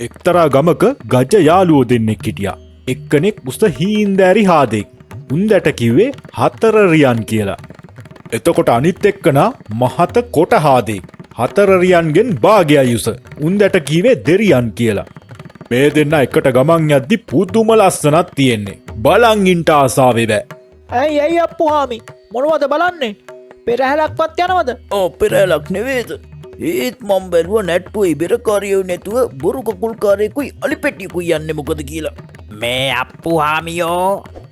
එක්තරා ගමක ගජ යාළුවෝ දෙන්නෙක් හිටියා. එක්කෙනෙක් උස හීන්දෑරි හාදෙක්. උන්දට කිව්වේ 4 රියන් කියලා. එතකොට අනිත් එක්කනා මහත කොට හාදෙක්. 4 රියන්ගෙන් භාගයයි උස. උන්දට කිව්වේ 2 රියන් කියලා. මේ දෙන්න එකට ගමන් යද්දි පුදුම ලස්සනක් තියෙන්නේ. බලන් ඉන්න ආසාවේ බෑ. ඇයි අප්පුහාමි මොනවද බලන්නේ? පෙරහැරක්වත් යනවද? ඕ පෙරහැලක් නෙවේද? ඒත් මම බැලුවා නැට්ටුවේ බෙරකාරියෝ නැතුව බොරු කකුල්කාරයෙකුයි අලිපෙට්ටියකුයි යන්නේ මොකද කියලා. මේ අප්පුහාමියෝ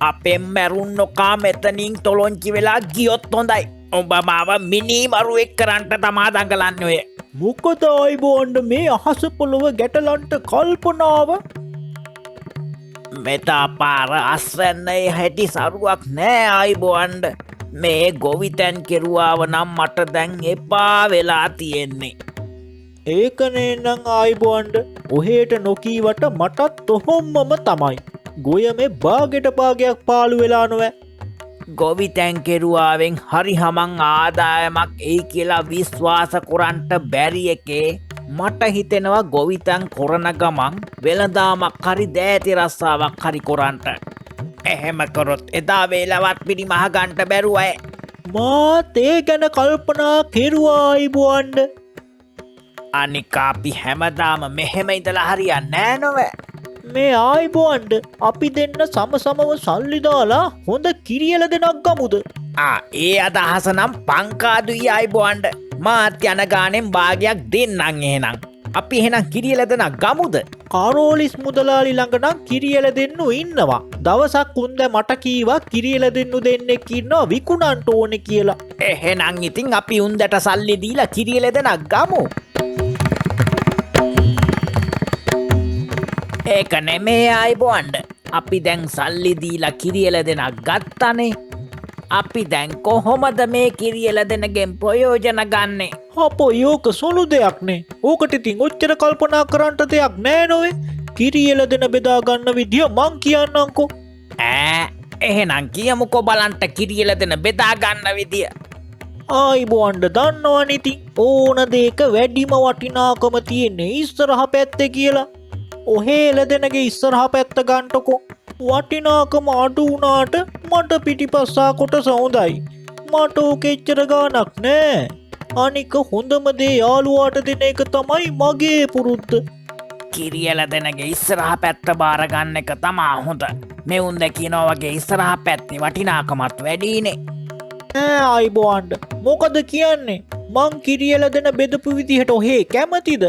අපෙන් මැරුන් නොකා මෙතනින් තොලොංචි වෙලා ගියොත් හොඳයි. උඹ මාව මිනි මරුවෙක් කරන්ට තමා දඟලන්නේ ඔය. මොකද ආයිබෝන්ඩ මේ අහස පොළොව ගැටලන්ට කල්පනාව? මෙතා පාර අස්වැන්නේ හැටි සරුවක් නෑ ආයිබෝන්ඩ. මේ ගොවිතැන් කෙරුවාව නම් මට දැන් එපා වෙලා තියෙන්නේ. ඒකනේ නං ආයිබෝන්ඩ ඔහේට නොකීවට මටත් ඔහොම්මම තමයි. ගොය මේ බාගෙට භාගයක් පාලු වෙලා නොවැ. ගොවිතැන් කෙරුවාවෙන් හරි හමං ආදායමක් ඒ කියලා විශ්වාස කරන්ට බැරි එකේ මට හිතෙනවා ගොවිතැන් කොරන ගමන් වෙළඳාමක් හරි දෑති රස්සාවක් හරි කොරන්ට. එහෙම කරොත් එදා වේලවත් පිරි මහගන්ට බැරුවයි. මාත් ඒ ගැන කල්පනා කෙරුවා ආයිබෝන්ඩ. අනික අපි හැමදාම මෙහෙම ඉඳලා හරියන්නේ නෑ නොවැ. මේ ආයිබෝන්ඩ අපි දෙන්න සමසමව සල්ලි දාලා හොඳ කිරියල දෙනක් ගමුද? ඒ අදහස නම් පංකාදුයි ආයිබෝන්ඩ. මාත් යන ගානෙන් භාගයක් දෙන්නම් එහෙනම්. අපි එහෙනම් කිරියල දෙනක් ගමුද? කාරෝලිස් මුදලාලි ළඟ නම් කිරියල දෙන්නු ඉන්නවා. දවසක් උන්ද මට කීවා කිරියල දෙන්නු දෙන්නෙක් ඉන්නවා විකුණන්ට ඕනේ කියලා. එහෙනම් ඉතින් අපි උන්දට සල්ලි දීලා කිරියල දෙනක් ගමු. ඒක නෙමේ ආයිබෝන්ඩ. අපි දැන් සල්ලි දීලා කිරියල දෙනක් ගත්තනේ. අපි දැන් කොහොමද මේ කිරියල දෙනගෙන් ප්‍රයෝජන ගන්නෙ? අපෝ යෝක සොළු දෙයක්නේ. ඕකට ඉතින් ඔච්චර කල්පනා කරන්නට දෙයක් නෑ නොවේ. කිරියල දෙන බෙදා ගන්න විදිය මං කියන්නම්කෝ. එහෙනම් කියමුකෝ බලන්ට කිරියල දෙන බෙදා ගන්න විදිය. ආයිබෝන්ඩ දන්නවනේ ඉතින් ඕන දෙයක වැඩිම වටිනාකම තියෙන්නේ ඉස්සරහ පැත්තේ කියලා. ඔහේ එළදෙනගේ ඉස්සරහ පැත්ත ගන්ටකෝ. වටිනාකම අඩු වුණාට මට පිටිපස්සා කොටස හොඳයි. මට ඕක එච්චර ගානක් නෑ. අනික හොඳම දේ යාළුවාට දෙන එක තමයි මගේ පුරුද්ද. කිරියල දෙනගේ ඉස්සරහ පැත්ත බාර ගන්න එක තමා හොඳ. මෙවුන්ද කියනවා වගේ ඉස්සරහ පැත්තේ වටිනාකමත් වැඩිනේ. ආයිබෝන්ඩ මොකද කියන්නේ? මං කිරියල දෙන බෙදපු විදිහට ඔහේ කැමතිද?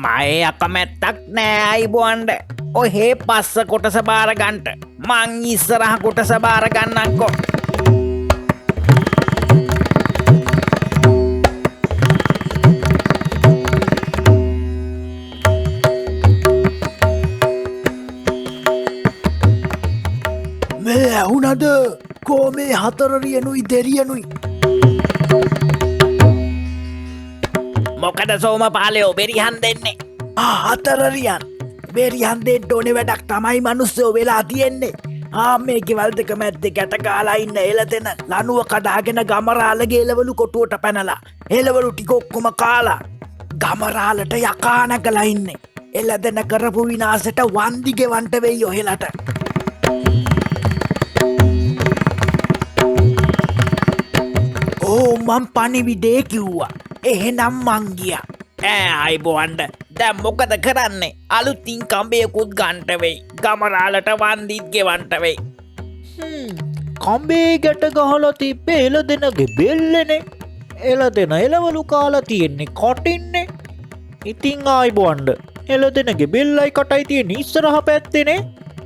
මයේ අකමැත්තක් නෑ ආයිබෝන්ඩ. ඔහේ පස්ස කොටස බාරගන්ට මං ඉස්සරහ කොටස බාරගන්නක්කෝ. මේ ඇහුනද කෝ මේ 4 රියනුයි 2 රියනුයි? මොකද සෝම පාලයෝ බෙරිහන් දෙන්නේ? 4 රියන් බෙරිහන් දෙන්න ඕනේ වැඩක් තමයි මිනිස්සෝ වෙලා තියෙන්නේ. මේ ගෙවල් දෙක මැද්දේ ගැට ගහලා ඉන්න එළදෙන ලනුව කඩාගෙන ගමරාලගේ එළවලු කොටුවට පැනලා එළවලු ටික ඔක්කොම කාලා ගමරාලට යකා නැගලා ඉන්නේ. එළදෙන කරපු විනාශයට වන්දි ගෙවන්න වෙයි ඔහෙලට. මං පණිවිඩේ කිව්වා. එහෙනම් මං ගියා. ආයිබෝන්ඩ දැන් මොකද කරන්නේ? අලුතින් කම්බයකුත් ගන්ට වෙයි. ගමරාලට වන්දිත් ගෙවන්ට වෙයි. කම්බේ ගැට ගහලා තිබ්බේ එළදෙනගේ බෙල්ලනේ. එළදෙන එළවලු කාලා තියෙන්නේ කටින්නේ. ඉතින් ආයිබෝන්ඩ එළදෙනගේ බෙල්ලයි කටයි තියෙන ඉස්සරහ පැත්තේනේ.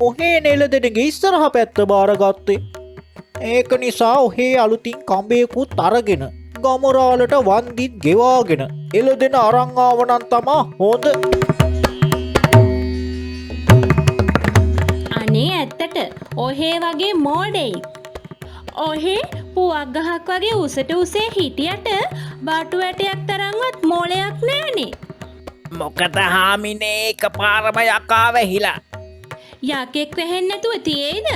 ඔහේ එළදෙනගේ ඉස්සරහ පැත්ත බාරගත්තේ. ඒක නිසා ඔහේ අලුතින් කම්බයකුත් අරගෙන ගමරාලට වන්දිත් ගෙවාගෙන එළදෙන අරන් ආවනම් තමා හොඳ. අනේ ඇත්තට ඔහේ වගේ මෝඩෙක්. ඔහේ පුවක් ගහක් වගේ උසට උසේ හිටියට බටු වැටයක් තරම්වත් මෝලයක් නෑනේ. මොකද හාමිනේ එකපාරම යකා වැහිලා. යකෙක් වැහෙන්නේ නැතුව තියේද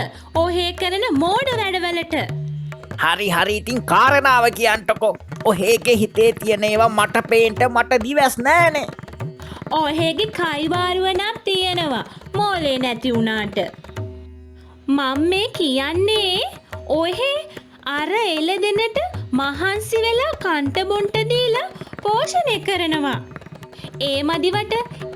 ඔහේ කරන මෝඩ වැඩවලට? හරි ඉතින් කාරණාව කියන්ටකෝ. ඔහේගේ හිතේ තියෙන ඒවා මට පේන්ට මට දිවස් නෑනේ. ඔහෙගේ කයිවාරුවනක් තියෙනවා මෝලේ නැති වුණාට. මම මේ කියන්නේ ඔහෙ අර එළදෙනට මහන්සි වෙලා කන්ට බොන්ට දීලා පෝෂණය කරනවා. ඒ මදිවට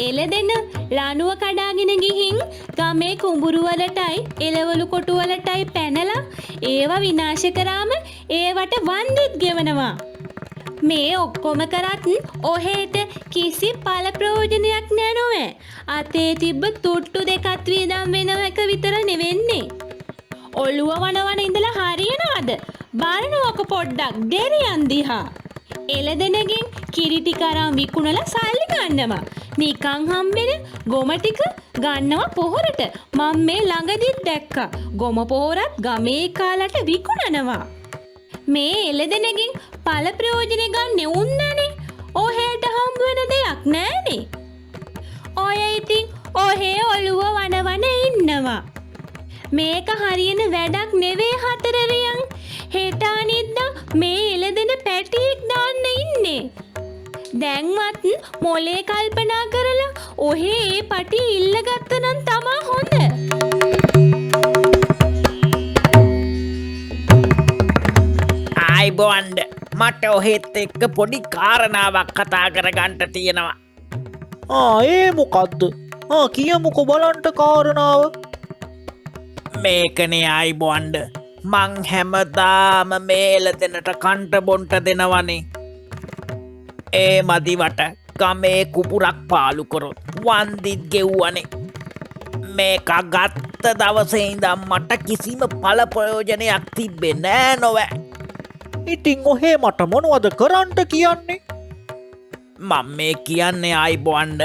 එළදෙන ලණුව කඩාගෙන ගිහින් ගමේ කුඹුරු වලටයි එළවලු කොටු වලටයි පැනලා ඒවා විනාශ කරාම ඒවට වන්දිත් ගෙවනවා. මේ ඔක්කොම කරත් ඔහෙට කිසි පළ ප්‍රයෝජනයක් නෑ නොවේ. අතේ තිබ්බ තුට්ටු දෙකත් වීදම් වෙන එක විතර නෙවෙන්නේ. ඔළුව වනවන ඉඳලා හරියනවද? බලනවක පොඩ්ඩක් දෙරියන් දිහා. එළදෙනගෙන් කිරි ටික අරන් විකුණලා සල්ලි ගන්නවා. නිකන් හම්බෙන ගොම ටික ගන්නවා පොහොරට. මම මේ ළඟදිත් දැක්කා. ගොම පොහොරත් ගමේ කාලට විකුණනවා. මේ එළදෙනගෙන් පළ ප්‍රයෝජන ගන්න උන්නනේ. ඔහෙට හම්බ වෙන දෙයක් නෑනේ. ඔය ඉතින් ඔහේ ඔළුව වනවන ඉන්නවා. මේක හරියන වැඩක් නෙවේ හතරරියන්. හෙට අනිද්දා මේ එළදෙන පැටියෙක් දාන්න ඉන්නේ. දැන්වත් මොලේ කල්පනා කරලා ඔහේ ඒ පටි ඉල්ලගත්ත නම් තමා හොඳ. ආයිබෝන්ඩ මට ඔහෙත් එක්ක පොඩි කාරණාවක් කතා කරගන්නට තියෙනවා. ඒ මොකක්ද? කියමුකෝ බලන්ට කාරණාව. මේකනේ ආයිබෝන්ඩ මං හැමදාම මේලදෙනට කන්ට බොන්ට දෙනවනේ. ඒ මදිවට ගමේ කුපුරක් පාලු කරොත් වන්දිත් ගෙව්වනේ. මේක ගත්ත දවසේ ඉඳන් මට කිසිම පළ ප්‍රයෝජනයක් තිබ්බේ නෑ නොවෑ. ඉතින් ඔහේ මට මොනවද කරන්ට කියන්නේ? මම මේ කියන්නේ ආයිබෝන්ඩ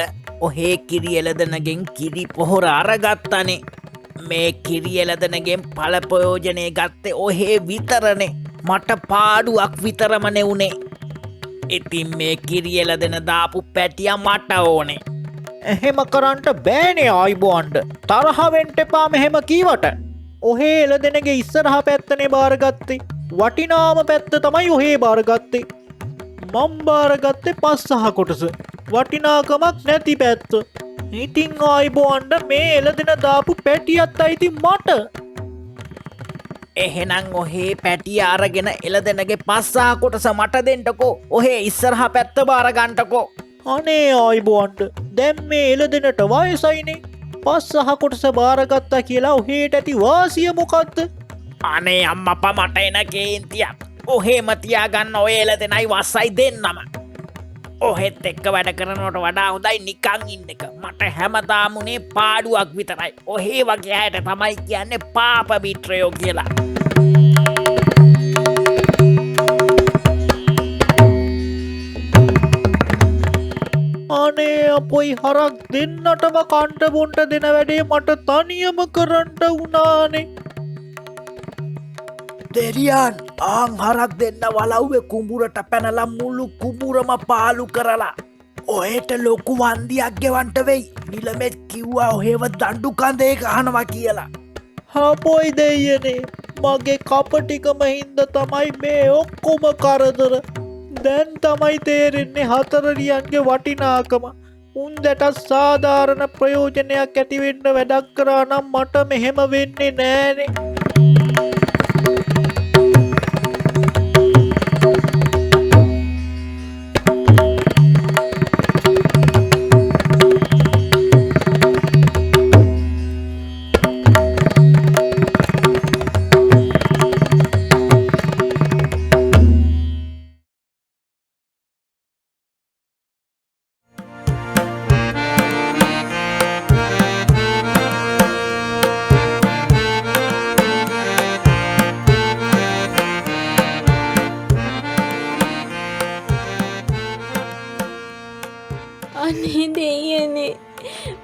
ඔහේ කිරි එළදෙනගෙන් කිරි පොහොර අරගත්තනේ. මේ කිරි එළදෙනගෙන් පළ ප්‍රයෝජනය ගත්තේ ඔහේ විතරනේ. මට පාඩුවක් විතරමනේ උනේ. ඉතින් මේ කිරි එළදෙන දාපු පැටිය මට ඕනේ. එහෙම කරන්ට බෑනේ ආයිබෝන්ඩ. තරහ වෙන්න එපා මෙහෙම කීවට. ඔහේ එළදෙනගේ ඉස්සරහ පැත්තනේ බාරගත්තේ. වටිනාම පැත්ත තමයි ඔහේ බාරගත්තේ. මම බාරගත්තේ පස්සහ කොටස. වටිනාකමක් නැති පැත්ත. ඉතින් ආයිබෝන්ඩ මේ එළදෙන දාපු පැටියත් අයිති මට. එහෙනම් ඔහේ පැටිය අරගෙන එළදෙනගේ පස්සා කොටස මට දෙන්නකෝ. ඔහේ ඉස්සරහ පැත්ත බාරගන්නකෝ. අනේ ආයිබෝන්ඩ දැන් මේ එළදෙනට වයසයිනේ. පස්සහ කොටස බාරගත්තා කියලා ඔහේට ඇති වාසිය මොකක්ද? අනේ අම්මපා මට එන කේන්තියක්. ඔහෙම තියාගන්න ඔය එළදෙනයි වස්සයි දෙන්නම. ඔහෙත් එක්ක වැඩ කරනවට වඩා හොඳයි නිකන් ඉන්න එක. මට හැමදාම උනේ පාඩුවක් විතරයි. ඔහේ වගේ අයට තමයි කියන්නේ පාප මිත්‍රයෝ කියලා. අනේ අපොයි හරක් දෙන්නටම කන්ට බොන්ට දෙන වැඩේ මට තනියම කරන්න වුණානේ. දෙරියන් ආන් හරක් දෙන්න වලව්වේ කුඹුරට පැනලා මුළු කුඹුරම පාලු කරලා ඔහෙට ලොකු වන්දියක් ගෙවන්ට වෙයි. නිලමෙත් කිව්වා ඔහෙව දඬු කඳේ ගහනවා කියලා. හපොයි දෙයනේ මගේ කපටිකම හින්ද තමයි මේ ඔක්කොම කරදර. දැන් තමයි තේරෙන්නේ හතරරියන්ගේ වටිනාකම. උන්දට සාධාරණ ප්‍රයෝජනයක් ඇතිවෙන්න වැඩක් කරා නම් මට මෙහෙම වෙන්නේ නෑනේ. අනේ දෙයනේ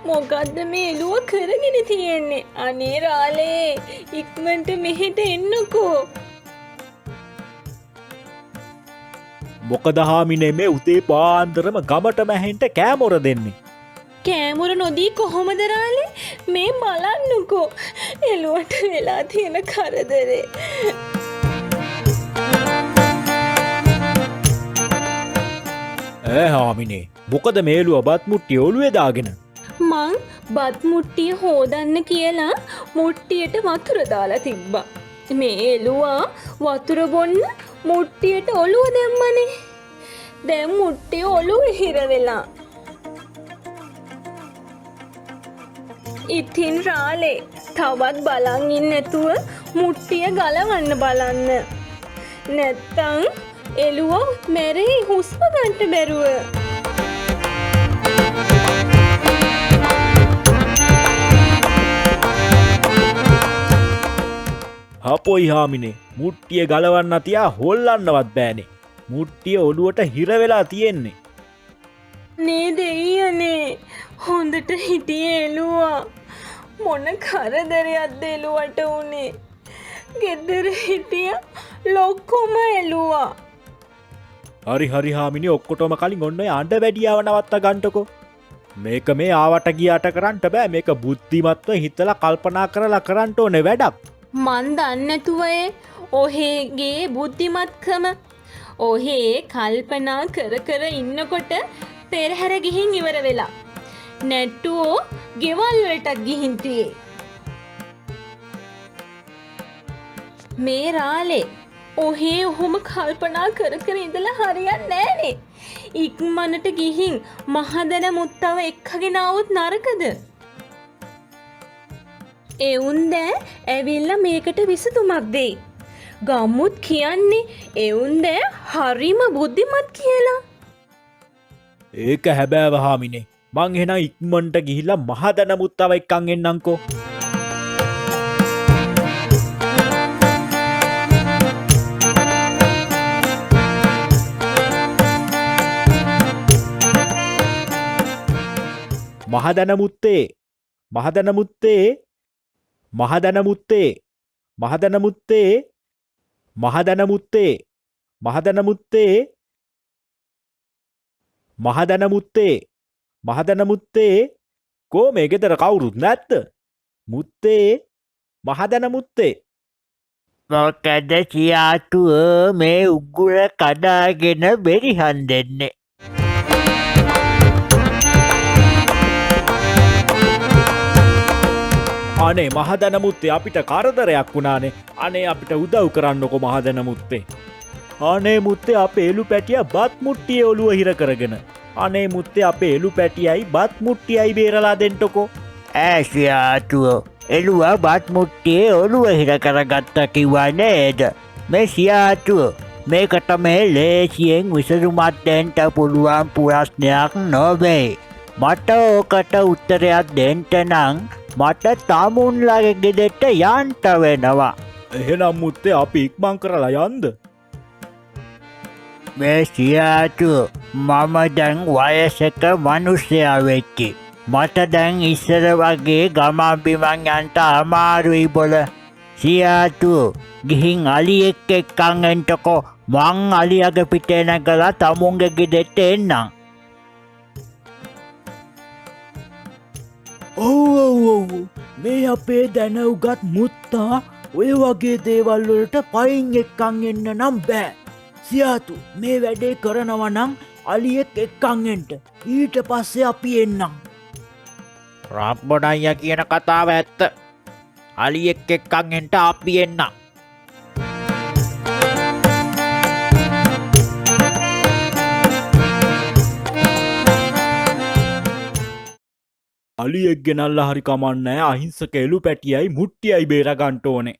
මොකද්ද මේ එළුව කරගෙන තියෙන්නේ? අනේ රාලේ ඉක්මනට මෙහෙට එන්නකෝ. මොකද හාමිනේ මේ උදේ පාන්දරම ගමටම ඇහෙන්ට කෑමොර දෙන්නේ. කෑමුර නොදී කොහොමද රාලේ? මේ බලන්නකෝ එළුවට වෙලා තියෙන කරදරේ. හාමිනේ මොකද මේලුව බත් මුට්ටිය ඔළුවේ දාගෙන මං බත් මුට්ටිය හෝදන්න කියලා මුට්ටියට වතුර දාලා තිබ්බා. මේ එළුවා වතුර බොන්න මුට්ටියට ඔළුව දැම්මනේ. දැන් මුට්ටිය ඔළුවේ හිර වෙලා. ඉතින් රාලේ තවත් බලන් ඉන්න නැතුව මුට්ටිය ගලවන්න බලන්න. නැත්තං එළුවා මැරෙයි හුස්ම ගන්න බැරුව. හපොයි හාමිනේ මුට්ටිය ගලවන්න තියා හොල්ලන්නවත් බෑනේ. මුට්ටිය ඔළුවට හිර වෙලා තියෙන්නේ. නේ දෙයියනේ හොඳට හිටියේ එළුවා. මොන කරදරයක්ද එළුවට උනේ. ගෙදර හිටිය ලොක්කොම එළුවා. හරි හරි හාමිනේ ඔක්කොටම කලින් ඔන්න ඔය අඬ වැඩියාව නවත්ත ගන්නකො. මේක මේ ආවට ගියාට කරන්න බෑ. මේක බුද්ධිමත්ව හිතලා කල්පනා කරලා කරන්න ඕනේ වැඩක්. මන් දන්නැතුව ඔහේගේ බුද්ධිමත්කම. ඔහේ කල්පනා කර කර ඉන්නකොට පෙරහැර ගිහින් ඉවර වෙලා. නැට්ටුවෝ ගෙවල් වලටත් ගිහින් තියේ. මේ රාලේ ඔහේ ඔහොම කල්පනා කර කර ඉඳලා හරියන්නේ නෑනේ. ඉක්මනට ගිහින් මහදන මුත්තව එක්කගෙන આવුත් නරකද? එවුන් දැන් ඇවිල්ලා මේකට විසඳුමක් දෙයි. ගම්මුත් කියන්නේ එවුන් දැන් හරිම බුද්ධිමත් කියලා. ඒක හැබෑව හාමිනේ. මං එහෙනම් ඉක්මනට ගිහිල්ලා මහදන මුත්තව එක්කන් එන්නම්කෝ. මහදන මුත්තේ මහදන මුත්තේ මහදන මුත්තේ මහදන මුත්තේ මහදන මුත්තේ මහදන මුත්තේ මහදන මුත්තේ මහදන මුත්තේ කෝ මේ ගෙදර කවුරුත් නැත්ද? මුත්තේ මහදන මුත්තේ මොකද සියාතුව මේ උගුර කඩාගෙන බෙරිහන් දෙන්නේ. අනේ මහදන මුත්තේ අපිට කරදරයක් වුණානේ. අනේ අපිට උදව් කරන්නකො මහදන මුත්තේ. අනේ මුත්තේ අපේ එළු පැටියා බත් මුට්ටියේ ඔළුව හිර කරගෙන. අනේ මුත්තේ අපේ එළු පැටියයි බත් මුට්ටියයි බේරලා දෙන්නකො. සියාතුව එළුවා බත් මුට්ටියේ ඔළුව හිර කරගත්ත කිව්වා නේද? මේ සියාතුව මේකට මේ ලේසියෙන් විසඳුමක් දෙන්න පුළුවන් ප්‍රශ්නයක් නොවේ. මට ඕකට උත්තරයක් දෙන්න නම් මට තමුන්ලගේ ගෙදරට යන්න වෙනවා. එහෙනම් මුත්තේ අපි ඉක්මන් කරලා යන්ද? මේ සියාතුව මම දැන් වයසක මනුස්සයා වෙච්චි. මට දැන් ඉස්සර වගේ ගමන් බිමන් යන්න අමාරුයි බොල. සියාතුව ගිහින් අලියෙක් එක්කන් එන්ටකෝ. මං අලියගේ පිටේ නැගලා තමුන්ගේ ගෙදරට එන්නම්. ඔව් මේ අපේ දැන උගත් මුත්තා ඔය වගේ දේවල් වලට පයින් එක්කන් එන්න නම් බෑ. සියාතු මේ වැඩේ කරනවා නම් අලියෙක් එක්කන් එන්න. ඊට පස්සේ අපි එන්නම්. රම්බොඩයියා කියන කතාව ඇත්ත. අලියෙක් එක්කන් එන්ට අපි එන්නම්. අලියෙක් ගෙනල්ලා හරි කමන්නේ. අහිංසක එළු පැටියයි මුට්ටියයි බේරගන්න ඕනේ.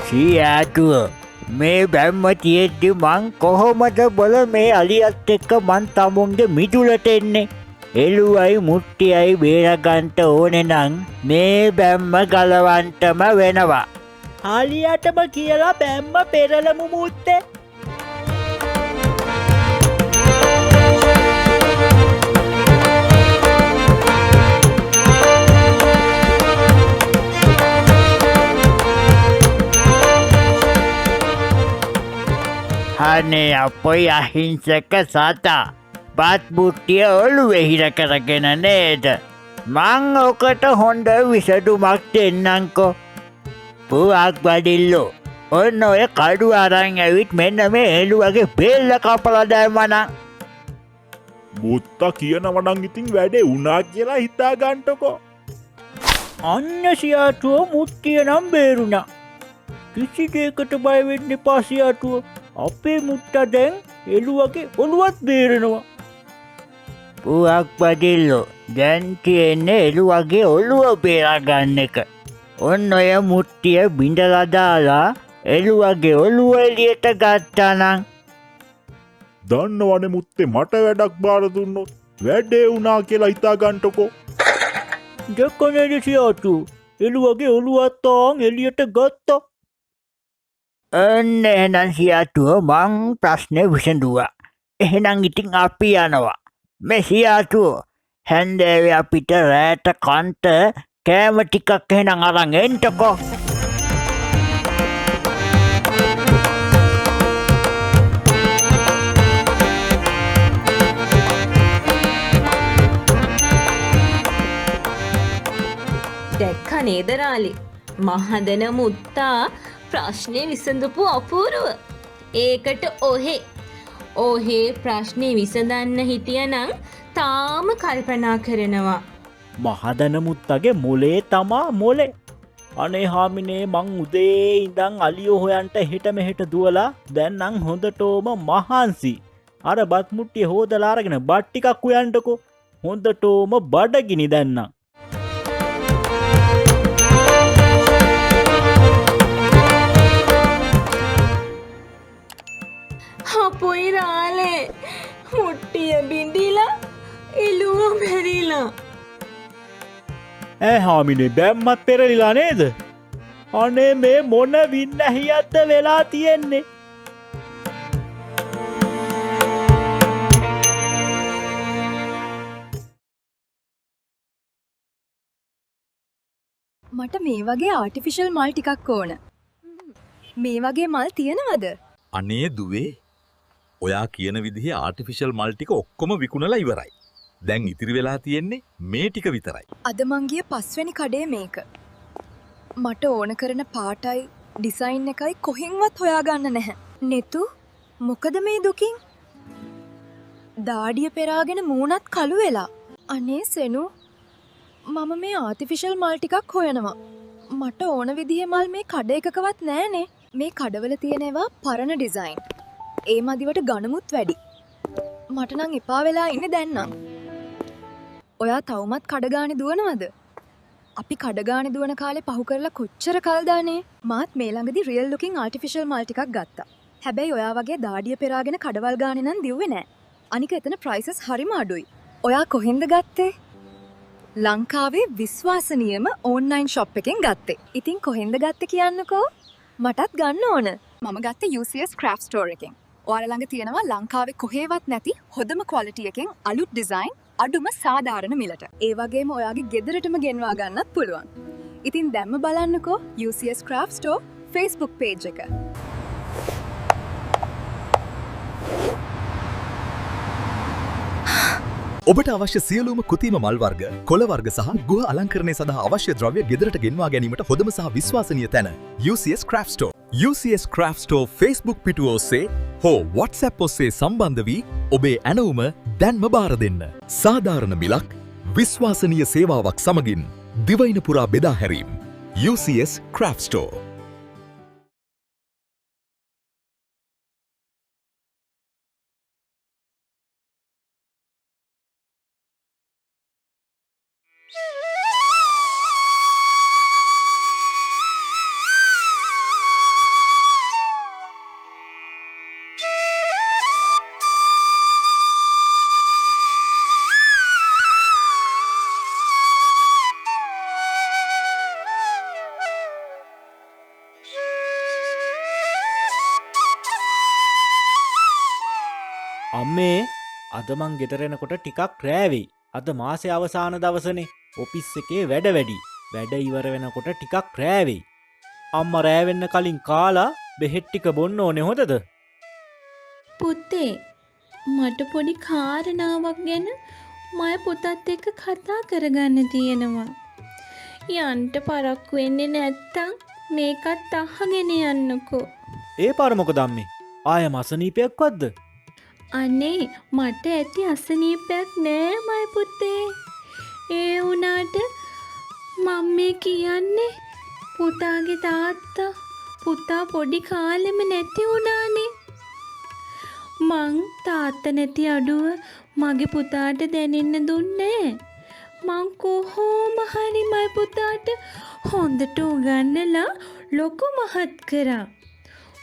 සියාතුව මේ බැම්ම තියෙද්දි මං කොහොමද බොල මේ අලියත් එක්ක මං තමුන්ගේ මිදුලට එන්නේ. එළුවයි මුට්ටියයි බේරගන්ට ඕනෙ නම් මේ බැම්ම ගලවන්ටම වෙනවා. අලියටම කියලා බැම්ම පෙරලමු මුත්තේ. අනේ අපොයි අහිංසක සතා බත් බුට්ටිය ඔළුවේ හිර කරගෙන නේද මං ඔකට හොඳ විසඳුමක් දෙන්නම්කෝ පුවක් වඩිල්ලෝ ඔන්න ඔය කඩු අරන් ඇවිත් මෙන්න මේ එළුවගේ බෙල්ල කපලා දැම්මනම් මුත්තා කියනවනං ඉතින් වැඩේ උනා කියලා හිතා ගන්ටකෝ. අන්න සියාටුව මුට්ටිය නම් බේරුණා කිසි දෙයකට බය වෙන්න එපා සියාටුව අපේ මුට්ටා දැන් එළුවගේ ඔළුවත් බේරෙනවා පුවක් වඩිල්ලෝ දැන් තියෙන්නේ එළුවගේ ඔළුව බේරාගන්න එක ඔන්න ඔය මුට්ටිය බිඳලා දාලා එළුවගේ ඔළුව එළියට ගත්තා නම් දන්නවනේ මුත්තේ මට වැඩක් බාර දුන්නොත් වැඩේ උනා කියලා හිතා ගන්ටකෝ. දෙකනේද සියාටු එළුවගේ ඔළුවත් තාන් එළියට ගත්තා අන්න එහෙනම් සියාටුව මං ප්‍රශ්නේ විසඳුවා එහෙනම් ඉතින් අපි යනවා මේ සියාටුව හැන්දෑවේ අපිට රෑට කන්ට කෑම ටිකක් එහෙනම් අරන් එන්ටකෝ දැක්ක නේද රාලි මහදන මුත්තා ප්‍රශ්නය විසඳපු අපූරුව ඒකට ඔහේ ප්‍රශ්නය විසඳන්න හිටියනං තාම කල්පනා කරනවා මහදන මුත්තගේ මොලේ තමා මොලේ අනේ හාමිනේ මං උදේ ඉඳන් අලියෝ හොයන්ට හෙට මෙහෙට දුවලා දැන්නම් හොඳටෝම මහන්සි අර බත් මුට්ටිය හොදලා අරගෙන බත් ටිකක් උයන්ටකෝ හොඳටෝම බඩගිනි දැන්නම් අපොයි රාලේ මුට්ටිය බිඳිලා එළුව මැරිලා ඈ හාමිනේ බැම්මත් පෙරලිලා නේද අනේ මේ මොන වින්නැහියක්ද වෙලා තියෙන්නේ මට මේ වගේ ආටිෆිෂල් මල් ටිකක් ඕන. මේ වගේ මල් තියෙනවද? අනේ දුවේ ඔයා කියන විදිහේ ආටිෆිෂල් මල් ටික ඔක්කොම විකුණලා ඉවරයි. දැන් ඉතිරි වෙලා තියෙන්නේ මේ ටික විතරයි. අද මං ගිය 5 වෙනි කඩේ මේක. මට ඕන කරන පාටයි ඩිසයින් එකයි කොහෙන්වත් හොයාගන්න නැහැ. නෙතු මොකද මේ දුකින්? දාඩිය පෙරාගෙන මූණත් කළු වෙලා. අනේ සෙනු මම මේ ආටිෆිෂල් මල් ටිකක් හොයනවා. මට ඕන විදිහේ මල් මේ කඩ එකකවත් නෑනේ. මේ කඩවල තියෙනවා පරණ ඩිසයින්. ඒ මදිවට ගණමුත් වැඩි. මට නම් එපා වෙලා ඉන්නේ දැන් නම්. ඔයා තවමත් කඩගානේ දුවනවද? අපි කඩගානේ දුවන කාලේ පහු කරලා කොච්චර කල්දානේ? මාත් මේ ළඟදී රියල් ලුකින් ආටිෆිෂල් මල් ටිකක් ගත්තා. හැබැයි ඔයා වගේ දාඩිය පෙරාගෙන කඩවල් ගානේ නම් දිව්වේ නෑ. අනික එතන ප්‍රයිසස් හරිම අඩුයි. ඔයා කොහෙන්ද ගත්තේ? ලංකාවේ විශ්වාසනීයම ඕන්ලයින් ෂොප් එකෙන් ගත්තේ. ඉතින් කොහෙන්ද ගත්තේ කියන්නකෝ? මටත් ගන්න ඕන. මම ගත්තේ UCS Craft Store එකෙන්. ඔයාලා ළඟ තියෙනවා ලංකාවේ කොහෙවත් නැති හොඳම ක්වොලිටි එකෙන් අලුත් ඩිසයින් අඩුම සාධාරණ මිලට. ඒ වගේම ඔයාගේ ගෙදරටම ගෙන්වා ගන්නත් පුළුවන්. ඉතින් දැම්ම බලන්නකෝ UCS Craft Store Facebook page එක. ඔබට අවශ්‍ය සියලුම කෘතිම මල් වර්ග, කොළ වර්ග සහ ගෘහ අලංකරණය සඳහා අවශ්‍ය ද්‍රව්‍ය ගෙදරට ගෙන්වා ගැනීමට හොඳම සහ විශ්වාසනීය තැන UCS Craft Store. UCS Craft Store Facebook පිටුව ඔස්සේ හෝ WhatsApp ඔස්සේ සම්බන්ධ වී ඔබේ ඇණවුම දැන්ම බාර දෙන්න. සාධාරණ මිලක්, විශ්වාසනීය සේවාවක් සමගින් දිවයින පුරා බෙදා හැරීම්. UCS Craft Store. අම්මේ අද මං ගෙදරෙනකොට ටිකක් රෑවෙයි. අද මාසේ අවසාන දවසනේ. ඔෆිස් එකේ වැඩ වැඩි. වැඩ ඉවර වෙනකොට ටිකක් රෑවෙයි. අම්මා රෑ වෙන්න කලින් කාලා බෙහෙත් ටික බොන්න ඕනේ හොඳද? පුතේ මට පොඩි කාරණාවක් ගැන මය පුතත් එක්ක කතා කරගන්න තියෙනවා. යන්ට පරක්කු වෙන්නේ නැත්තම් මේකත් අහගෙන යන්නකෝ. ඒ පාර මොකද අම්මේ? ආයම අසනීපයක්වත්ද? අනේ මට ඇති අසනීපයක් නෑ මය පුතේ. ඒ වුණාට මම මේ කියන්නේ පුතාගේ තාත්තා පුතා පොඩි කාලෙම නැති වුණානේ. මං තාත්තා නැති අඩුව මගේ පුතාට දැනෙන්න දුන්නේ මං කොහොම හරි මයි පුතාට හොඳට උගන්නලා ලොකු මහත් කරා.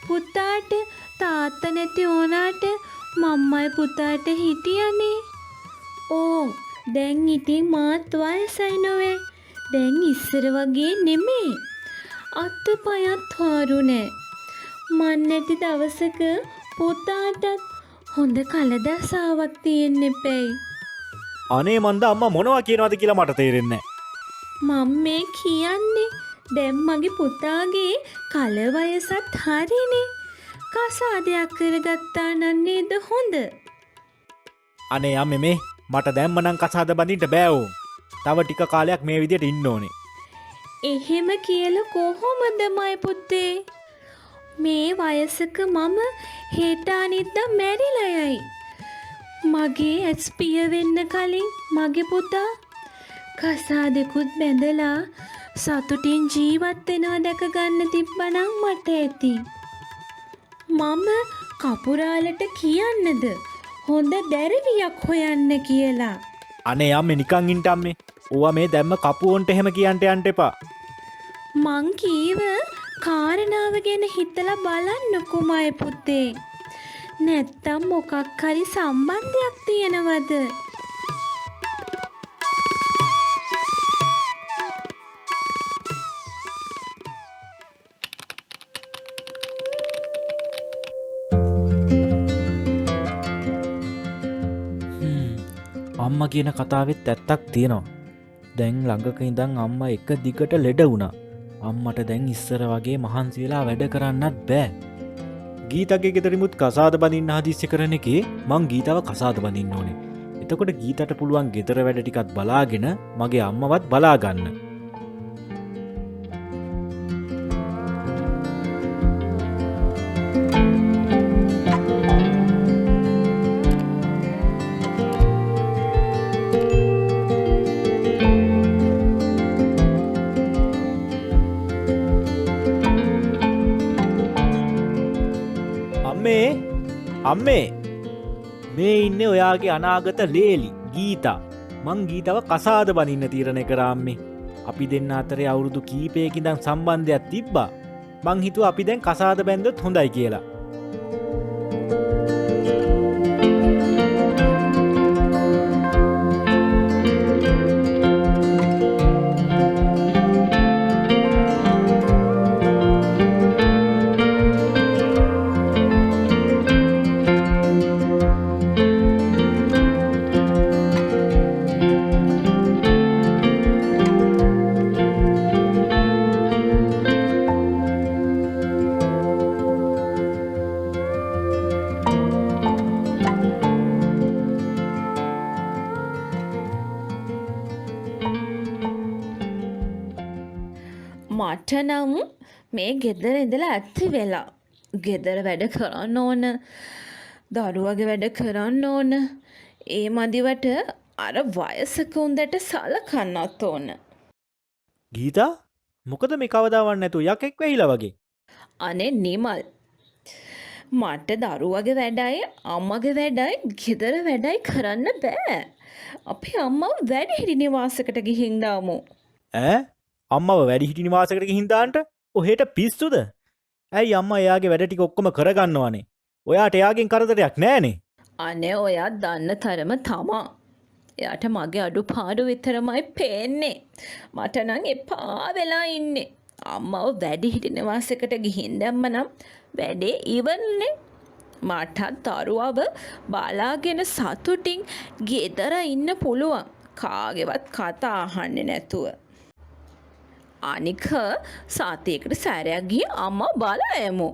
පුතාට තාත්තා නැති වුණාට මම්මයි පුතාට හිටියනේ. ඕ දැන් ඉතින් මාත් වයසයි නොවේ. දැන් ඉස්සර වගේ නෙමේ. අත්පයත් හාරු නෑ. මන් නැති දවසක පුතාටත් හොඳ කලදසාවක් තියෙන්න එපැයි. අනේ මන්ද අම්මා මොනවා කියනවද කියලා මට තේරෙන්නේ මම මේ කියන්නේ දැන් මගේ පුතාගේ කල වයසත් හරිනේ. කසාදයක් කරගත්තා නම් නේද හොඳ? අනේ අම්මේ මේ මට දැම්ම නම් කසාද බඳින්න බෑ ඕ. තව ටික කාලයක් මේ විදියට ඉන්න ඕනේ. එහෙම කියලා කොහොමද මයි පුතේ? මේ වයසක මම හෙට අනිද්දා මැරිලා යයි. මගේ ඇස් පිය වෙන්න කලින් මගේ පුතා කසාදෙකුත් බැඳලා සතුටින් ජීවත් වෙනවා දැක ගන්න තිබ්බනම් මට ඇති. මම කපුරාලට කියන්නද හොඳ දැරිවියක් හොයන්න කියලා? අනේ අම්මේ නිකන් ඉන්න අම්මේ. ඕවා මේ දැම්ම කපුවන්ට එහෙම කියන්න යන්න එපා. මං කීව කාරණාව ගැන හිතලා බලන්නකෝ මයි පුතේ. නැත්තම් මොකක් හරි සම්බන්ධයක් තියෙනවද? අම්මා කියන කතාවෙත් ඇත්තක් තියෙනවා. දැන් ළඟක ඉඳන් අම්මා එක දිගට ලෙඩ වුණා. අම්මට දැන් ඉස්සර වගේ මහන්සි වෙලා වැඩ කරන්නත් බෑ. ගීතගේ ගෙදරිමුත් කසාද බඳින්න හදිස්සි කරන එකේ මං ගීතව කසාද බඳින්න ඕනේ. එතකොට ගීතට පුළුවන් ගෙදර වැඩ ටිකත් බලාගෙන මගේ අම්මවත් බලා ගන්න. අම්මේ මේ ඉන්නේ ඔයාගේ අනාගත ලේලි ගීතා. මං ගීතව කසාද බඳින්න තීරණය කරා අම්මේ. අපි දෙන්න අතරේ අවුරුදු කීපයකින් ඉඳන් සම්බන්ධයක් තිබ්බා. මං හිතුවා අපි දැන් කසාද බැන්දොත් හොඳයි කියලා. මට නම් මේ ගෙදර ඉඳලා ඇති වෙලා ගෙදර වැඩ කරන්න ඕන, දරුවගේ වැඩ කරන්න ඕන. ඒ මදිවට අර වයසක උන්දට සලකන්නත් ඕන. ගීතා මොකද මේ කවදාවත් නැතුව යකෙක් වෙයිලා වගේ? අනේ නිමල්, මට දරුවගේ වැඩයි අම්මගේ වැඩයි ගෙදර වැඩයි කරන්න බෑ. අපි අම්මව වැඩිහිටි නිවාසකට ගිහින් දාමු. ඈ අම්මව වැඩිහිටි නිවාසයකට ගිහින් දාන්න ඔහෙට පිස්සුද? ඇයි අම්මා එයාගේ වැඩ ටික ඔක්කොම කරගන්නවනේ. ඔයාට එයාගෙන් කරදරයක් නෑනේ. අනේ ඔයා දන්න තරම තමා. එයාට මගේ අඩුපාඩු විතරමයි පේන්නේ. මට නම් එපා වෙලා ඉන්නේ. අම්මව වැඩිහිටි නිවාසයකට ගිහින් දැම්මනම් වැඩේ ඉවරනේ. මටත් දරුවව බලාගෙන සතුටින් ගෙදර ඉන්න පුළුවන්. කාගේවත් කතා අහන්නේ නැතුව. අනික සාතියකට සැරයක් ගිය අම්මා බලයමු.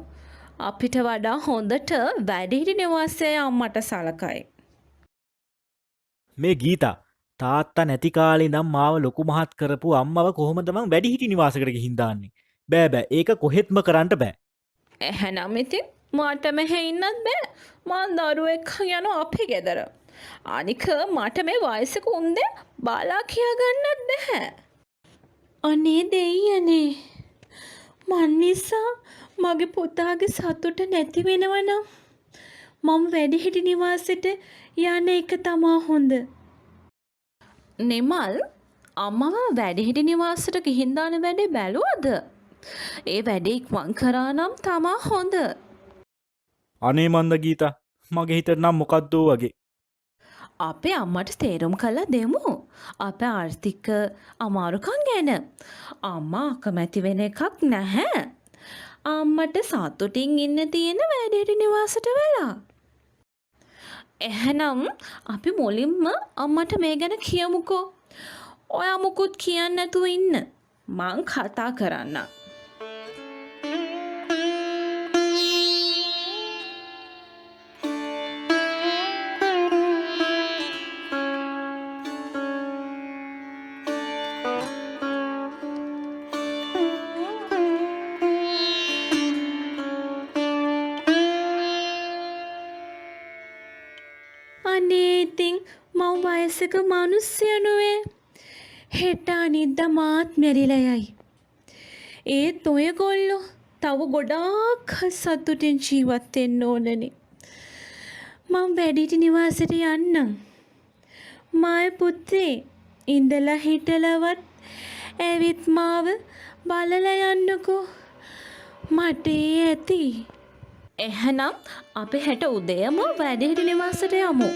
අපිට වඩා හොඳට වැඩිහිටි නිවාසයේ අම්මට සලකයි. මේ ගීතා තාත්තා නැති කාලේ ඉඳන් මාව ලොකු මහත් කරපු අම්මව කොහොමද මං වැඩිහිටි නිවාසයකට ගිහින් දාන්නේ? බෑ ඒක කොහෙත්ම කරන්න බෑ. එහෙනම් ඉතින් මට මෙහෙ ඉන්නත් බෑ. මං දරුවෙක් යන අපේ ගෙදර. අනික මට මේ වයසක උන්දේ බාලා කියා ගන්නත් බෑ. අනේ දෙයියනේ. මන් නිසා මගේ පුතාගේ සතුට නැති වෙනවා නම් මම වැඩිහිටි නිවාසෙට යන එක තමා හොඳ. නිමල් අම්මව වැඩිහිටි නිවාසෙට ගිහින් දාන වැඩේ බැලුවද? ඒ වැඩේ ඉක්මන් කරා නම් තමා හොඳ. අනේ මන්ද ගීතා මගේ හිතට නම් මොකද්ද වගේ. අපේ අම්මට තේරුම් කළා දෙමු. අපේ ආර්ථික අමාරුකම් ගැන. අම්මා අකමැති වෙන එකක් නැහැ. අම්මට සතුටින් ඉන්න තියෙන වැඩිහිටි නිවාසෙට වෙලා. එහෙනම් අපි මුලින්ම අම්මට මේ ගැන කියමුකෝ. ඔයා මුකුත් කියන්නේ නැතුව ඉන්න. මං කතා කරන්නම්. අනේ ඉතින් මං වයසක මිනිස්සු නෙවෙයි. හෙට අනිද්දා මාත් මැරිලා යයි. ඒත් ඔයගොල්ලෝ තව ගොඩාක් සතුටින් ජීවත් වෙන්න ඕනනේ. මං වැඩිහිටි නිවාසෙට යන්නම්. මායි පුතේ ඉඳලා හිටලවත් ඇවිත් මාව බලලා යන්නකෝ. මට ඇති. එහෙනම් අපි හෙට උදේම වැඩිහිටි නිවාසෙට යමු.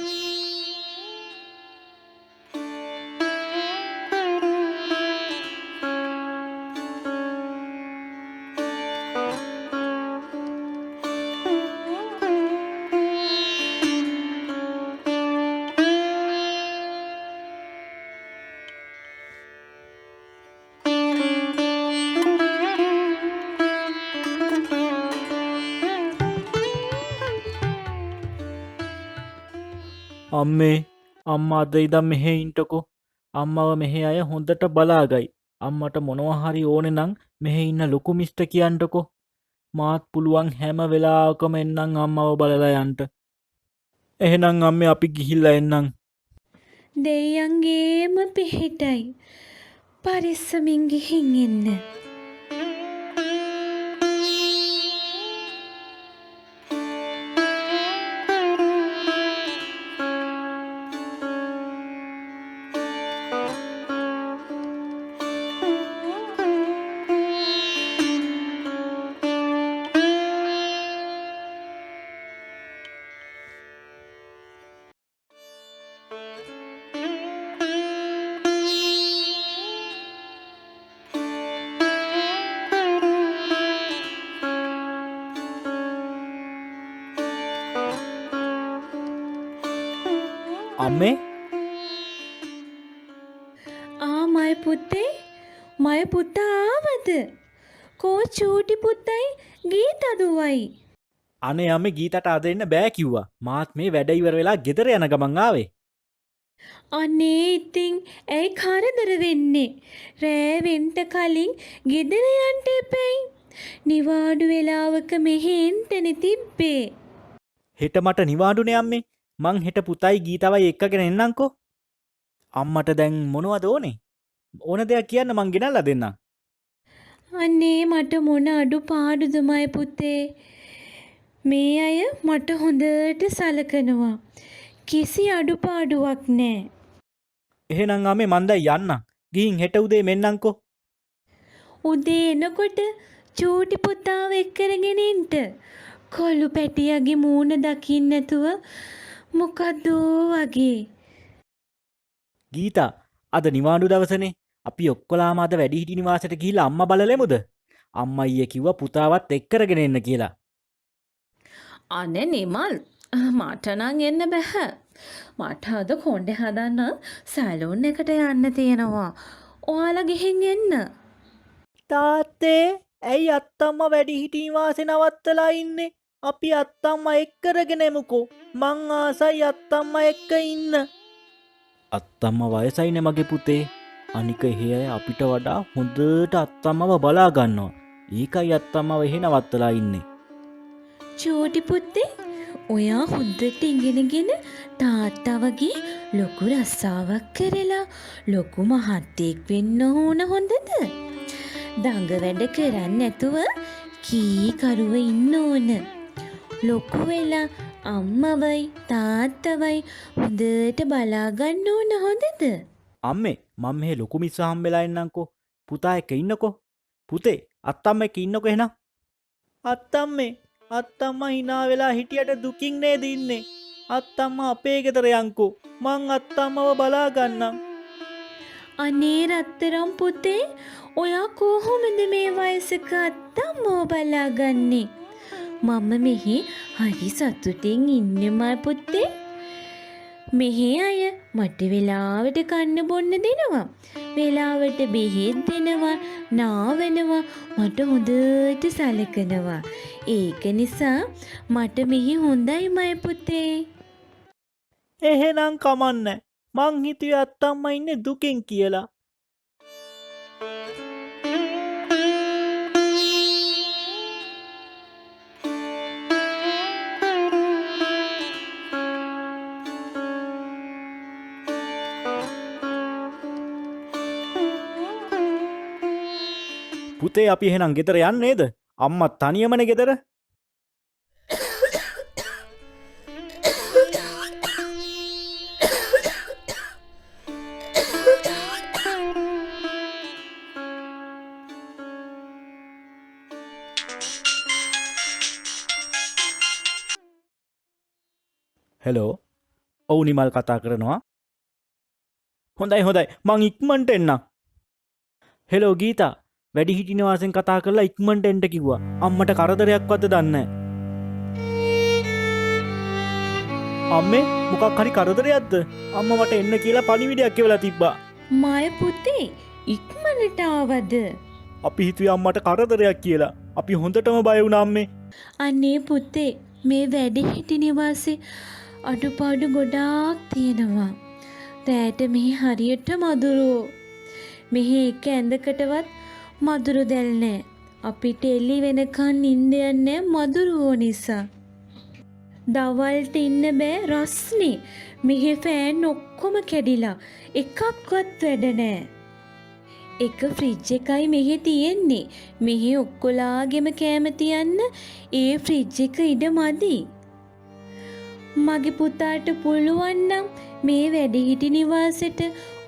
අම්මේ අම්මා අද ඉඳන් මෙහෙ ඉන්නකෝ. අම්මව මෙහෙ අය හොඳට බලාගයි. අම්මට මොනවා හරි ඕනේ නම් මෙහෙ ඉන්න ලොකු මිස්ටර් කියන්නකෝ. මාත් පුළුවන් හැම වෙලාවකම එන්නම් අම්මව බලලා යන්න. එහෙනම් අම්මේ අපි ගිහිල්ලා එන්නම්. දෙයියන්ගේම පිහිටයි. පරිස්සමින් ගිහින් එන්න. අම්මේ මයි පුතේ මය පුතා ආවද? කෝ චූටි පුතයි ගීතා දුවයි. අනේ අම්මේ ගීතට අද එන්න බෑ කිව්වා. මාත් මේ වැඩ ඉවර වෙලා ගෙදර යන ගමන් ආවේ. අනේ ඉතින් ඇයි කරදර වෙන්නේ? රෑ වෙන්න කලින් ගෙදර යන්න එපැයි. නිවාඩු වෙලාවක මෙහෙ එන්ටනේ තිබ්බේ. හෙට මට නිවාඩුනේ අම්මේ. මං හෙට පුතයි ගීතවයි එක්කගෙන එන්නම්කෝ. අම්මට දැන් මොනවද ඕනේ? ඕන දෙයක් කියන්න මං ගෙනල්ලා දෙන්නම්. අනේ මට මොන අඩුපාඩුද මයි පුතේ. මේ අය මට හොඳට සලකනවා. කිසි අඩුපාඩුවක් නෑ. එහෙනම් අම්මේ මං දැන් යන්නම්. ගිහින් හෙට උදේ මෙන්නම්කෝ. උදේ එනකොට චූටි පුතාව එක්කරගෙන එන්න. කොළු පැටියාගේ මූණ දකින්න නැතුව මොකද්ද වගේ. ගීතා අද නිවාඩු දවසනේ. අපි ඔක්කොලාම අද වැඩිහිටි නිවාසෙට ගිහිල්ලා අම්මා බලලෙමුද? අම්මා ඊයේ කිව්වා පුතාවත් එක්කරගෙන එන්න කියලා. අනේ නිමල් මට නම් එන්න බෑ. මට අද කොණ්ඩේ හදන්න සැලූන් එකට යන්න තියෙනවා. ඔයාලා ගිහින් එන්න. තාත්තේ ඇයි අත්තම්ම වැඩි හිටීවාසෙ නවත්තලා ඉන්නේ? අපි අත්තම්ම එක්කරගෙනෙමුකෝ. මං ආසයි අත්තම්ම එක්ක ඉන්න. අත්තම්ම වයසයින මගේ පුතේ. අනික එහෙ අය අපිට වඩා හොඳට අත්තම්මව බලා ගන්නවා. ඒකයි අත්තම්මව එහෙ නවත්තලා ඉන්නේ. චූටි පුත්තේ ඔයා හොඳට ඉගෙනගෙන තාත්තා වගේ ලොකු රස්සාවක් කරලා ලොකු මහත්තයෙක් වෙන්න ඕන හොඳද? දඟ වැඩ කරන්න නැතුව කීකරුව ඉන්න ඕන. ලොකු වෙලා අම්මවයි තාත්තවයි හොඳට බලා ගන්න ඕන හොඳද? අම්මේ මම මෙහෙ ලොකු මිස්සා හම්බෙලා එන්නම්කෝ. පුතා එක්ක ඉන්නකෝ. පුතේ අත්තම්ම එක්ක ඉන්නකෝ එහෙනම්. අත්තම්මා hina වෙලා හිටියට දුකින් නේද ඉන්නේ? අත්තම්මා අපේ ගෙදර යන්කෝ. මං අත්තම්මව බලා ගන්නම්. අනේ රත්තරම් පුතේ ඔයා කොහොමද මේ වයසක අත්තම්මව බලාගන්නේ? මම මෙහි හරි සතුටින් ඉන්නෙමයි පුතේ. මෙහි අය මට වෙලාවට කන්න බොන්න දෙනවා. වෙලාවට බෙහෙත් දෙනවා, නාවනවා, මට හොඳට සලකනවා. ඒක නිසා මට මෙහි හොඳයි මයි පුතේ. එහෙනම් කමන්න. මං හිතුවේ අත්තම්මා ඉන්නේ දුකින් කියලා. පුතේ අපි එහෙනම් ගෙදර යන්නේ නේද? අම්මා තනියමනේ ගෙදර. හෙලෝ. ඔව් නිමල් කතා කරනවා. හොඳයි මං ඉක්මනට එන්නම්. හෙලෝ ගීතා. වැඩි හිටි නිවාසෙන් කතා කරලා ඉක්මනට එන්න කිව්වා. අම්මට කරදරයක්වත් දන්නේ අම්මේ මොකක් හරි කරදරයක්ද? අම්මා මට එන්න කියලා පණිවිඩයක් එවලා තිබ්බා. මය පුතේ ඉක්මනට ආවද? අපි හිතුවේ අම්මට කරදරයක් කියලා. අපි හොඳටම බය වුණා අම්මේ. අනේ පුතේ මේ වැඩිහිටි නිවාසේ අඩුපාඩු ගොඩාක් තියෙනවා. රෑට මෙහි හරියට මදුරුවෝ. මෙහි එක ඇඳකටවත් මදුරු දැල් නෑ. අපිට එළි වෙනකන් ඉන්න යන්නේ මදුරුවෝ නිසා. දවල්ට ඉන්න බෑ රස්නේ. මෙහි ෆෑන් ඔක්කොම කැඩිලා එකක්වත් වැඩ නෑ. එක ෆ්‍රිජ් එකයි මෙහි තියෙන්නේ. මෙහි ඔක්කොලාගෙම කෑම තියන්න ඒ ෆ්‍රිජ් එක ඉඩ මදි. මගේ පුතාට පුළුවන් නම් මේ වැඩිහිටි නිවාසෙට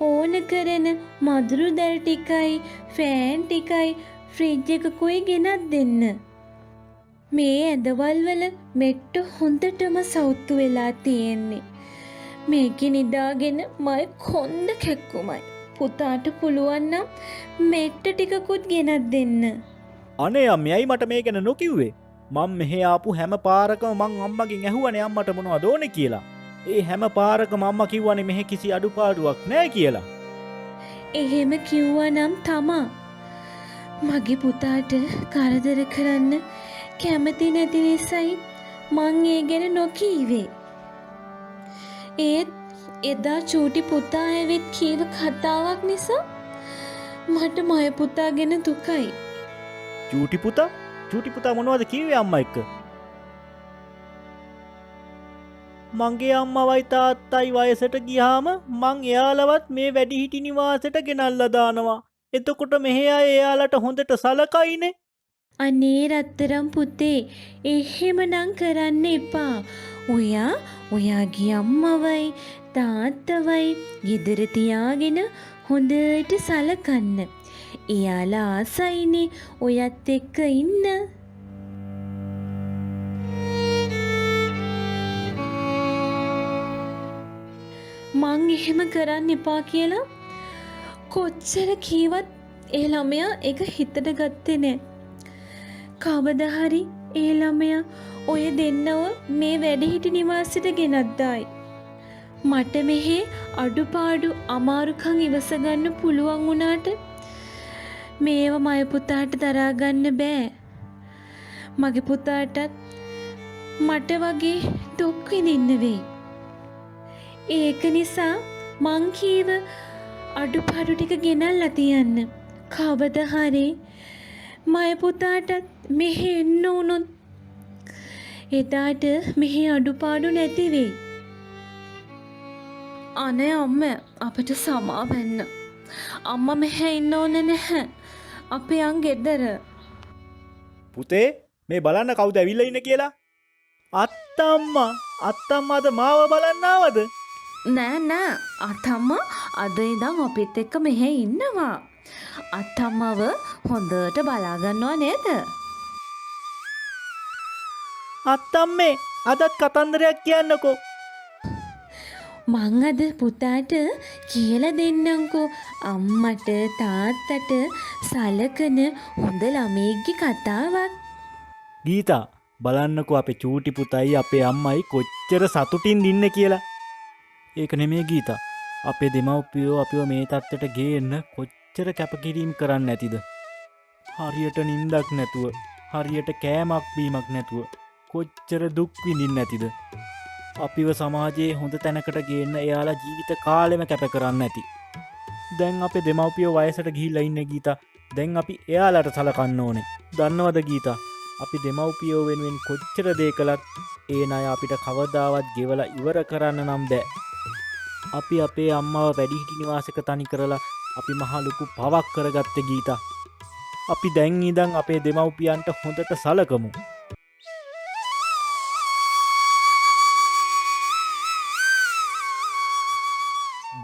ඕන කරන මදුරු දැල් ටිකයි ෆෑන් ටිකයි ෆ්‍රිජ් එකකුයි ගෙනත් දෙන්න. මේ ඇඳවල් වල මෙට්ටු හොඳටම සවුත්තු වෙලා තියෙන්නේ. මේක නිදාගෙන මයි කොන්ද කැක්කුමයි. පුතාට පුළුවන් නම් මෙට්ට ටිකකුත් ගෙනත් දෙන්න. අනේ අම්මයි මට මේ ගැන නොකිව්වේ. මම මෙහෙ ආපු හැම පාරකම මං අම්මගෙන් ඇහුවනේ අම්මට මොනවද ඕනේ කියලා. ඒ හැම පාරකම අම්මා කිව්වනේ මෙහෙ කිසි අඩුපාඩුවක් නැහැ කියලා. එහෙම කිව්වා නම් තමා මගේ පුතාට කරදර කරන්න කැමති නැති නිසායි මං ඒ ගැන නොකීවේ. ඒත් එදා චූටි පුතා ඇවිත් කීව කතාවක් නිසා මට මය පුතා ගැන දුකයි. චූටි පුතා මොනවද කිව්වේ අම්මා එක්ක? මගේ අම්මවයි තාත්තයි වයසට ගියාම මං එයාලවත් මේ වැඩිහිටි නිවාසෙට ගෙනල්ලා දානවා. එතකොට මෙහෙ අය එයාලට හොඳට සලකයිනේ. අනේ රත්තරම් පුතේ එහෙමනම් කරන්න එපා. ඔයාගේ අම්මවයි තාත්තවයි ගෙදර තියාගෙන හොඳට සලකන්න. එයාලා ආසයිනේ ඔයත් එක්ක ඉන්න. මං එහෙම කරන්න එපා කියලා කොච්චර කීවත් ඒ ළමයා ඒක හිතට ගත්තේ නෑ. කවදා හරි ඒ ළමයා ඔය දෙන්නව මේ වැඩිහිටි නිවාසෙට ගෙනත් දායි. මට මෙහි අඩුපාඩු අමාරුකම් ඉවස ගන්න පුළුවන් වුණාට මේව මය පුතාට දරාගන්න බෑ. මගේ පුතාටත් මට වගේ දුක් විඳින්න වෙයි. ඒක නිසා මං කීව අඩුපාඩු ටික ගෙනල්ලා තියන්න. කවදා හරි මය පුතාටත් මෙහෙ එන්න උනොත් එදාට මෙහි අඩුපාඩු නැති වෙයි. අනේ අම්මා අපිට සමා වෙන්න. අම්මා මෙහෙ ඉන්න ඕනේ නැහැ. අපි යන් ගෙදර. පුතේ මේ බලන්න කවුද ඇවිල්ලා ඉන්නේ කියලා. අත්තම්මාද මාව බලන්න ආවද? නෑ නෑ අතම්මා අද ඉඳන් අපිත් එක්ක මෙහෙ ඉන්නවා. අත්තම්මව හොඳට බලා ගන්නවා නේද? අත්තම්මේ අදත් කතන්දරයක් කියන්නකෝ. මං අද පුතාට කියලා දෙන්නම්කෝ අම්මට තාත්තට සලකන හොඳ ළමයෙක්ගේ කතාවක්. ගීතා බලන්නකෝ අපේ චූටි පුතයි අපේ අම්මයි කොච්චර සතුටින් ඉන්නේ කියලා. ඒක නෙමෙයි ගීතා. අපේ දෙමව්පියෝ අපිව මේ තත්ත්වයට ගේන්න කොච්චර කැපකිරීම කරන්න නැතිද? හරියට නිින්දක් නැතුව, හරියට කෑමක් බීමක් නැතුව කොච්චර දුක් විඳින්න නැතිද? අපිව සමාජයේ හොඳ තැනකට ගේන්න එයාලා ජීවිත කාලෙම කැප කරන්න ඇති. දැන් අපේ දෙමව්පියෝ වයසට ගිහිල්ලා ඉන්නේ ගීතා. දැන් අපි එයාලට සලකන්න ඕනේ. දන්නවද ගීතා? අපි දෙමව්පියෝ වෙනුවෙන් කොච්චර දේ කළත් ඒ ණය අපිට කවදාවත් ගෙවලා ඉවර කරන්න නම් බෑ. අපි අපේ අම්මව වැඩිහිටි නිවාසයක තනි කරලා අපි මහ ලොකු පවක් කරගත්තේ ගීතා. අපි දැන් ඉඳන් අපේ දෙමව්පියන්ට හොඳට සලකමු.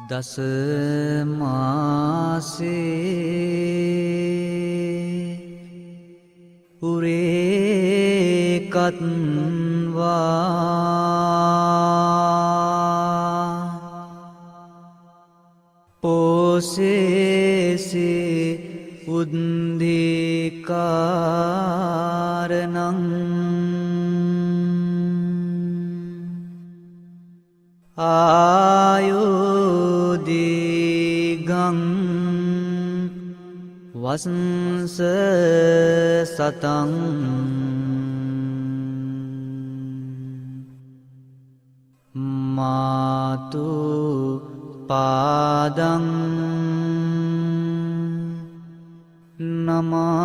දස මාසේ උරේකත්වා පෝසේසේ උද්දේකාරනං ආයෝදිගං වසංස සතං මාතු පාදං නමාමහ